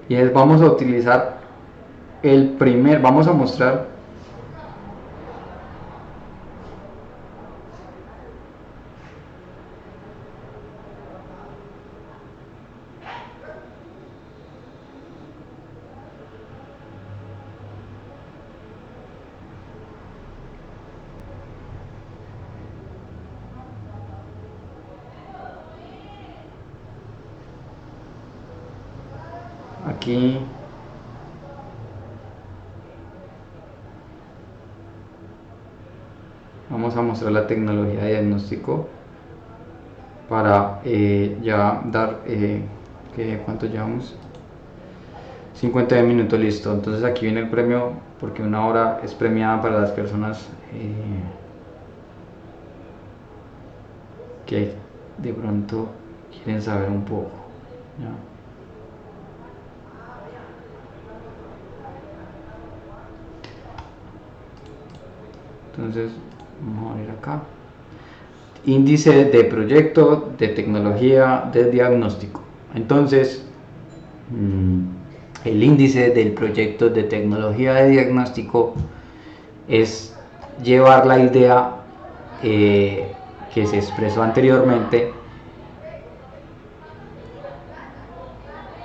y es, vamos a utilizar vamos a mostrar aquí vamos a mostrar la tecnología de diagnóstico para ya dar ¿cuánto llevamos? 50 minutos, listo. Entonces aquí viene el premio, porque una hora es premiada para las personas que de pronto quieren saber un poco, ¿ya? Entonces vamos a ver acá, índice de proyecto de tecnología de diagnóstico. Entonces el índice del proyecto de tecnología de diagnóstico es llevar la idea que se expresó anteriormente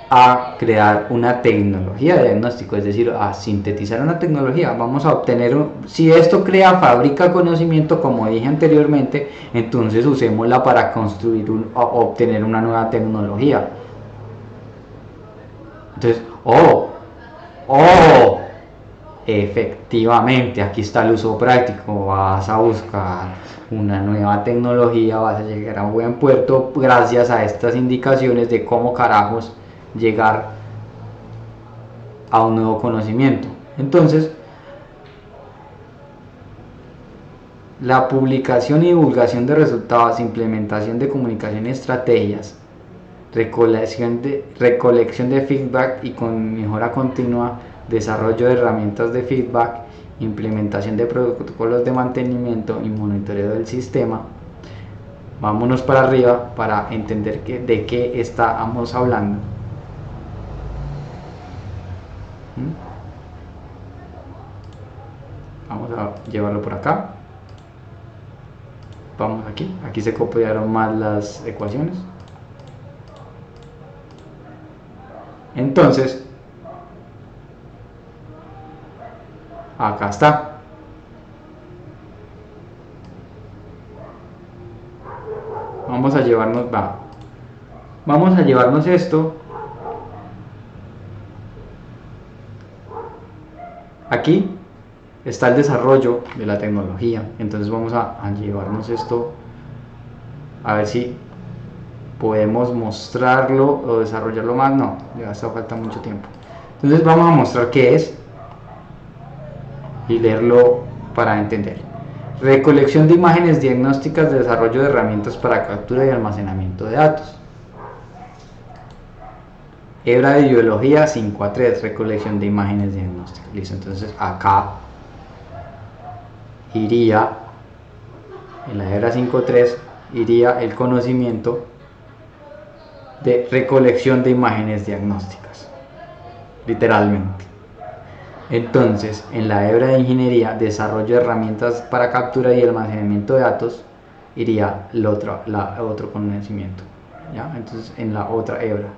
a crear una tecnología de diagnóstico, es decir, a sintetizar una tecnología. Vamos a obtener, si esto fabrica conocimiento, como dije anteriormente, entonces usémosla para construir obtener una nueva tecnología. Entonces, efectivamente, aquí está el uso práctico. Vas a buscar una nueva tecnología, vas a llegar a un buen puerto gracias a estas indicaciones de cómo carajos llegar a un nuevo conocimiento. Entonces, la publicación y divulgación de resultados, implementación de comunicación y estrategias, recolección de feedback y con mejora continua, desarrollo de herramientas de feedback, implementación de protocolos de mantenimiento y monitoreo del sistema. Vámonos para arriba para entender de qué estamos hablando. Vamos a llevarlo por acá. Vamos aquí se copiaron más las ecuaciones. Entonces acá está. Vamos a llevarnos esto aquí. Está el desarrollo de la tecnología. Entonces vamos a llevarnos esto, a ver si podemos mostrarlo o desarrollarlo más. No, ya está, falta mucho tiempo. Entonces vamos a mostrar qué es y leerlo para entender. Recolección de imágenes diagnósticas, de desarrollo de herramientas para captura y almacenamiento de datos. Hebra de biología 5.3, recolección de imágenes diagnósticas. Listo, entonces acá iría, en la hebra 5.3, iría el conocimiento de recolección de imágenes diagnósticas, literalmente. Entonces, en la hebra de ingeniería, desarrollo de herramientas para captura y almacenamiento de datos, iría otro conocimiento, ¿ya? Entonces en la otra hebra,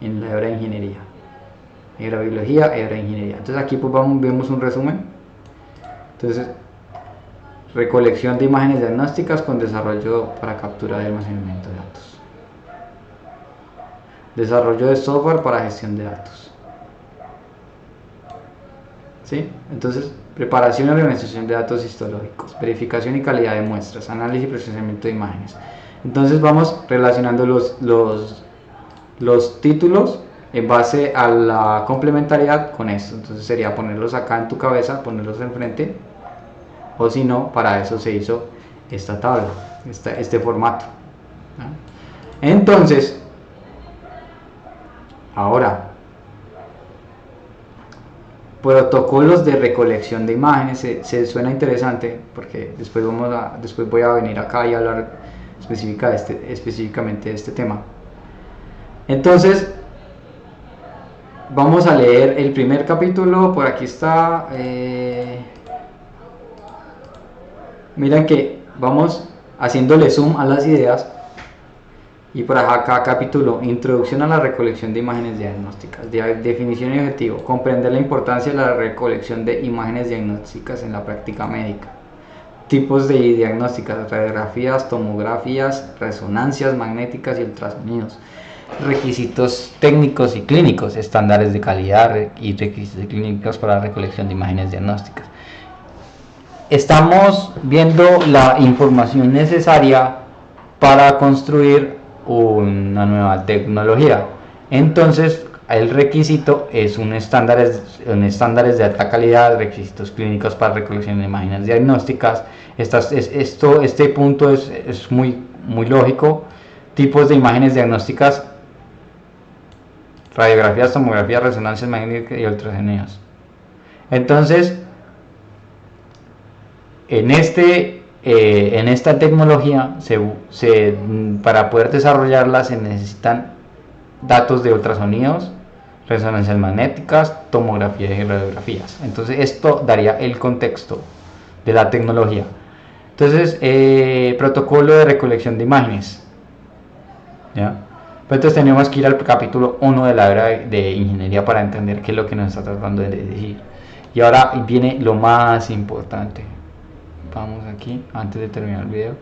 en la hebra de ingeniería, hebra de biología, hebra de ingeniería. Entonces aquí pues vemos un resumen. Entonces, recolección de imágenes diagnósticas con desarrollo para captura y almacenamiento de datos, desarrollo de software para gestión de datos, ¿sí? Entonces, preparación y organización de datos histológicos, verificación y calidad de muestras, análisis y procesamiento de imágenes. Entonces vamos relacionando los títulos en base a la complementariedad con esto. Entonces sería ponerlos acá en tu cabeza, ponerlos enfrente, o si no, para eso se hizo esta tabla, este formato, ¿no? Entonces, ahora, protocolos de recolección de imágenes. Se suena interesante porque después voy a venir acá y hablar específicamente de este tema. Entonces vamos a leer el primer capítulo. Por aquí está. Miren que vamos haciéndole zoom a las ideas. Y por acá capítulo, introducción a la recolección de imágenes diagnósticas, definición y objetivo, comprender la importancia de la recolección de imágenes diagnósticas en la práctica médica, tipos de diagnósticas, radiografías, tomografías, resonancias magnéticas y ultrasonidos, requisitos técnicos y clínicos, estándares de calidad y requisitos clínicos para la recolección de imágenes diagnósticas. Estamos viendo la información necesaria para construir una nueva tecnología. Entonces el requisito es un estándares de alta calidad, requisitos clínicos para recolección de imágenes diagnósticas. Este punto es muy lógico. Tipos de imágenes diagnósticas, radiografías, tomografías, resonancias magnéticas y ultrasonidos. Entonces en esta tecnología para poder desarrollarla se necesitan datos de ultrasonidos, resonancias magnéticas, tomografías y radiografías. Entonces esto daría el contexto de la tecnología. Entonces, protocolo de recolección de imágenes, ¿ya? Entonces tenemos que ir al capítulo 1 de la era de ingeniería para entender qué es lo que nos está tratando de decir. Y ahora viene lo más importante. Vamos aquí antes de terminar el video,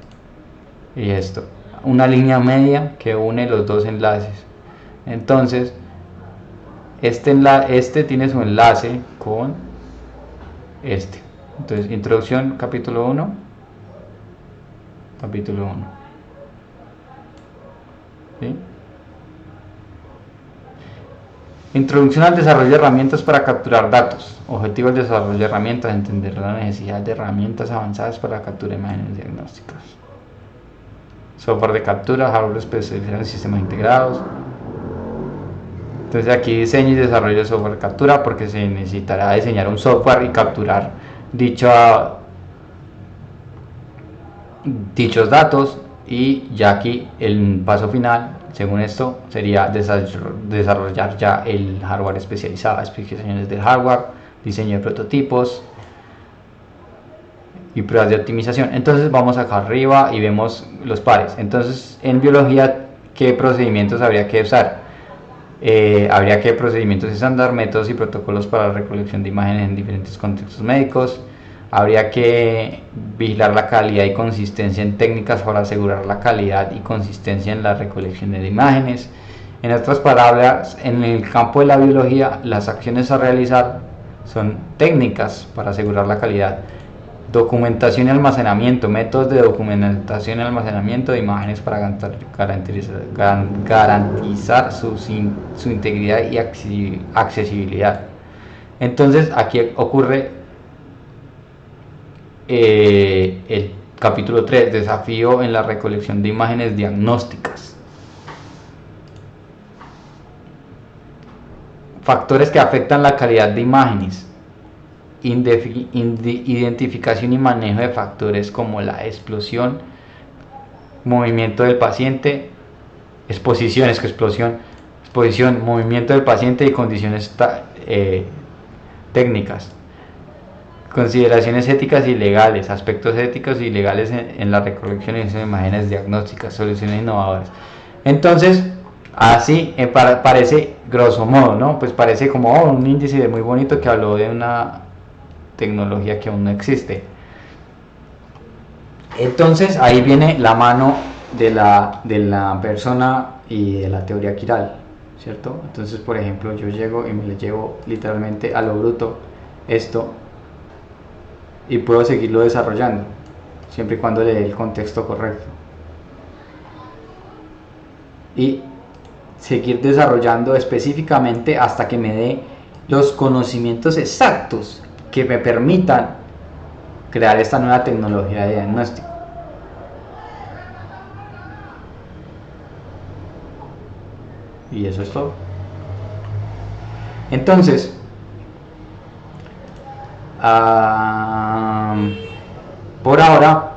y esto, una línea media que une los dos enlaces. Entonces este tiene su enlace con este. Entonces, introducción, capítulo 1, ¿sí? Introducción al desarrollo de herramientas para capturar datos. Objetivo del desarrollo de herramientas: entender la necesidad de herramientas avanzadas para la captura de imágenes diagnósticas. Software de captura, hardware especializado en sistemas integrados. Entonces aquí diseño y desarrollo de software de captura, porque se necesitará diseñar un software y capturar dichos datos. Y ya aquí el paso final, según esto, sería desarrollar ya el hardware especializado, especificaciones del hardware, diseño de prototipos y pruebas de optimización. Entonces vamos acá arriba y vemos los pares. Entonces, en biología, ¿qué procedimientos habría que usar? Habría que procedimientos estándar, métodos y protocolos para la recolección de imágenes en diferentes contextos médicos. Habría que vigilar la calidad y consistencia en técnicas para asegurar la calidad y consistencia en la recolección de imágenes. En otras palabras, en el campo de la biología, las acciones a realizar son técnicas para asegurar la calidad, documentación y almacenamiento, métodos de documentación y almacenamiento de imágenes para garantizar su integridad y accesibilidad. Entonces aquí ocurre el capítulo 3, desafío en la recolección de imágenes diagnósticas. Factores que afectan la calidad de imágenes: identificación y manejo de factores como la explosión, movimiento del paciente, exposición, movimiento del paciente y condiciones técnicas. Consideraciones éticas y legales, aspectos éticos y legales en la recolección y uso de imágenes diagnósticas, soluciones innovadoras. Entonces, así parece grosso modo, ¿no? Pues parece como un índice muy bonito que habló de una tecnología que aún no existe. Entonces, ahí viene la mano de la persona y de la teoría quiral, ¿cierto? Entonces, por ejemplo, yo llego y me le llevo literalmente a lo bruto esto y puedo seguirlo desarrollando siempre y cuando le dé el contexto correcto y seguir desarrollando específicamente hasta que me dé los conocimientos exactos que me permitan crear esta nueva tecnología de diagnóstico. Y eso es todo. Entonces, por ahora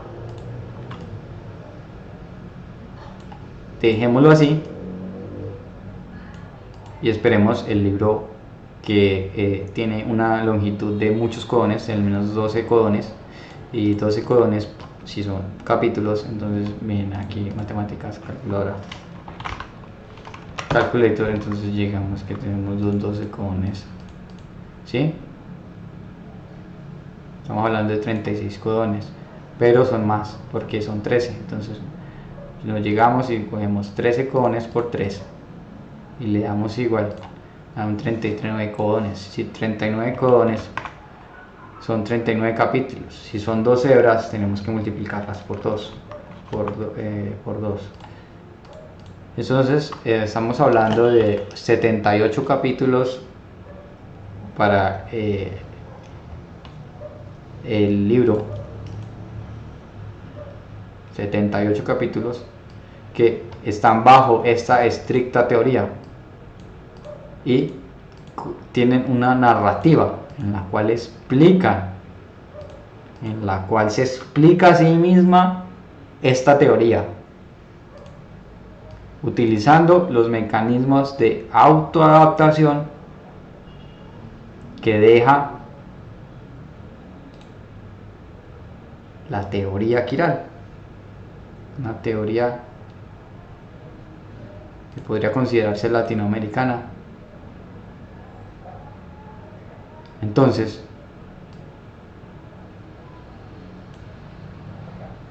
dejémoslo así y esperemos el libro que tiene una longitud de muchos codones, al menos 12 codones, y 12 codones si son capítulos. Entonces miren aquí, matemáticas, calculator, entonces llegamos que tenemos los 12 codones, ¿sí? Estamos hablando de 36 codones, pero son más porque son 13. Entonces nos llegamos y cogemos 13 codones por 3 y le damos igual a un 39 codones. Si 39 codones son 39 capítulos, si son 2 hebras tenemos que multiplicarlas por 2 por 2. Entonces estamos hablando de 78 capítulos para el libro, 78 capítulos que están bajo esta estricta teoría y tienen una narrativa en la cual se explica a sí misma esta teoría, utilizando los mecanismos de autoadaptación que deja la teoría quiral, una teoría que podría considerarse latinoamericana. Entonces,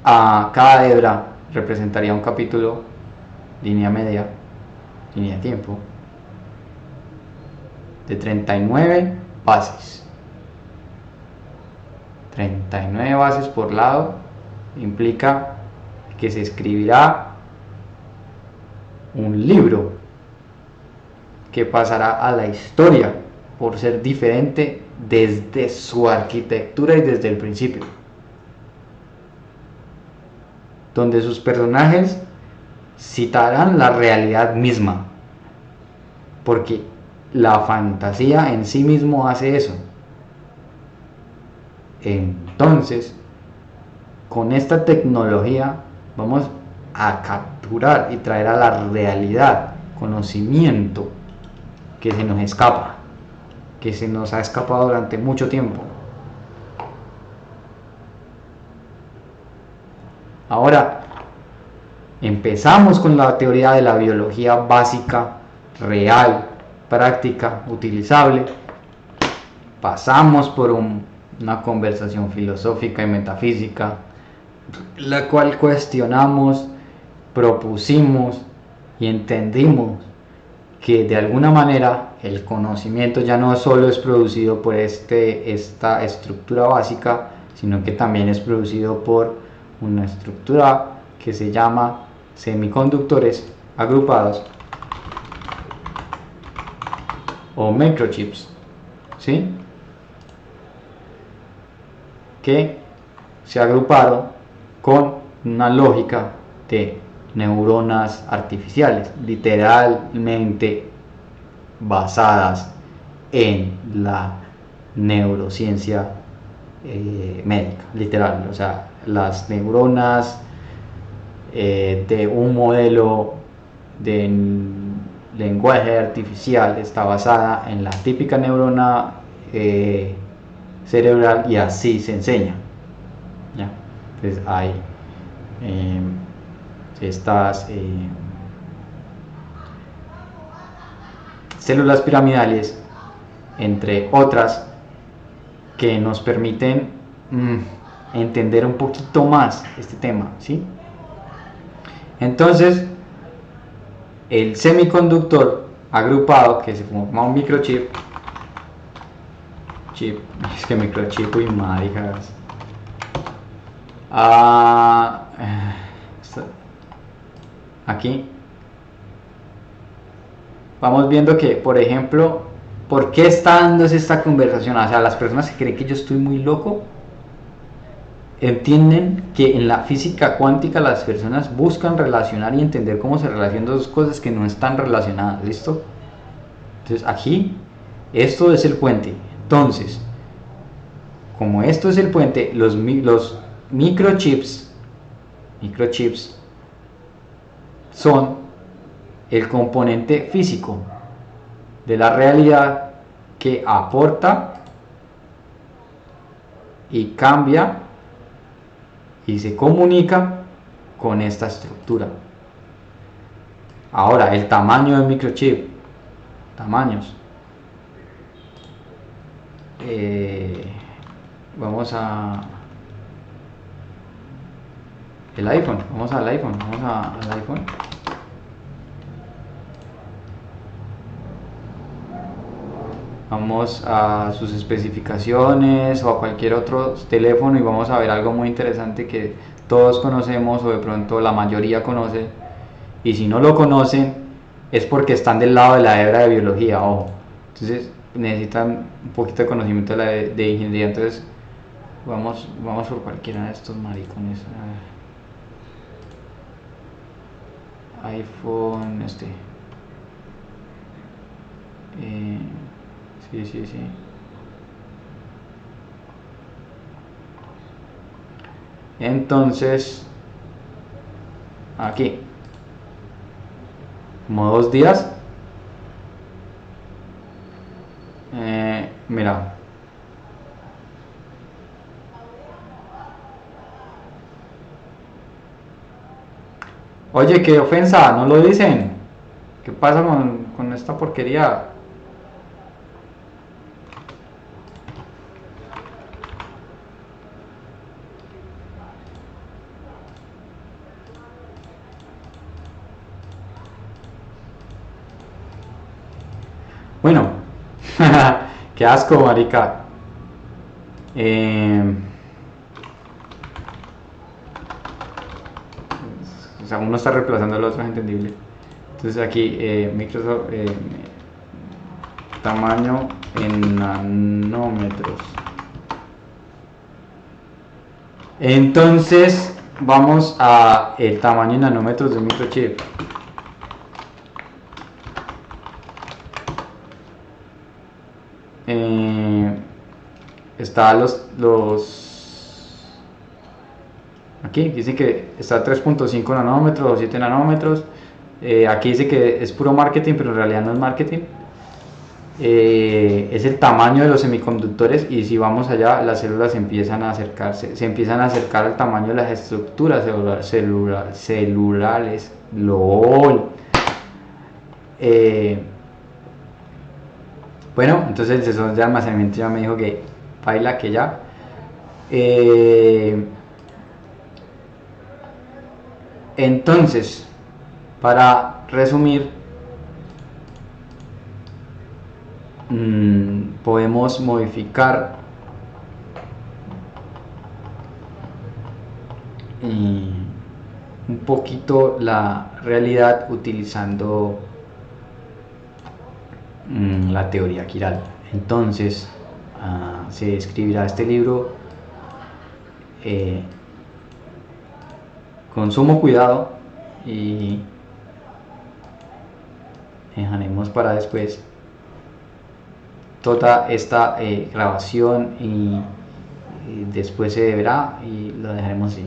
a cada hebra representaría un capítulo, línea media, línea de tiempo, de 39 bases. 39 bases por lado implica que se escribirá un libro que pasará a la historia por ser diferente desde su arquitectura y desde el principio, donde sus personajes citarán la realidad misma, porque la fantasía en sí mismo hace eso. Entonces, con esta tecnología vamos a capturar y traer a la realidad conocimiento que se nos escapa, que se nos ha escapado durante mucho tiempo. Ahora, empezamos con la teoría de la biología básica, real, práctica, utilizable. Pasamos por una conversación filosófica y metafísica, la cual cuestionamos, propusimos y entendimos que de alguna manera el conocimiento ya no solo es producido por esta estructura básica, sino que también es producido por una estructura que se llama semiconductores agrupados o microchips, ¿sí? Que se agruparon con una lógica de neuronas artificiales, literalmente basadas en la neurociencia médica, literal. O sea, las neuronas de un modelo de lenguaje artificial está basada en la típica neurona cerebral y así se enseña, ¿ya? Entonces hay estas células piramidales, entre otras, que nos permiten entender un poquito más este tema, ¿sí? Entonces, el semiconductor agrupado, que se forma un microchip, es que microchip y maricas, aquí vamos viendo que, por ejemplo, ¿por qué está dándose esta conversación? O sea, las personas que creen que yo estoy muy loco entienden que en la física cuántica las personas buscan relacionar y entender cómo se relacionan dos cosas que no están relacionadas, ¿listo? Entonces aquí, esto es el puente. Entonces, como esto es el puente, los microchips son el componente físico de la realidad que aporta y cambia y se comunica con esta estructura. Ahora, el tamaño del microchip, tamaños. Vamos a el iPhone, vamos al iPhone. Vamos a sus especificaciones o a cualquier otro teléfono y vamos a ver algo muy interesante que todos conocemos o de pronto la mayoría conoce, y si no lo conocen es porque están del lado de la hebra de biología, ojo. Entonces necesitan un poquito de conocimiento de ingeniería. Entonces vamos por cualquiera de estos maricones. iPhone sí. Entonces aquí como 2 días, mira, oye, qué ofensa, no lo dicen. ¿Qué pasa con esta porquería? Bueno, qué asco, marica. O sea, uno está reemplazando al otro, es entendible. Entonces aquí Microsoft, tamaño en nanómetros. Entonces vamos a el tamaño en nanómetros de microchip. Está aquí dice que está 3.5 nanómetros o 7 nanómetros. Aquí dice que es puro marketing, pero en realidad no es marketing. Es el tamaño de los semiconductores, y si vamos allá, las células empiezan a acercarse, se empiezan a acercar al tamaño de las estructuras celulares. LOL. Bueno, entonces el sensor de almacenamiento ya me dijo que baila, que ya. Entonces, para resumir, podemos modificar un poquito la realidad utilizando la teoría quiral. Entonces se escribirá este libro con sumo cuidado, y dejaremos para después toda esta grabación, y después se verá y lo dejaremos así.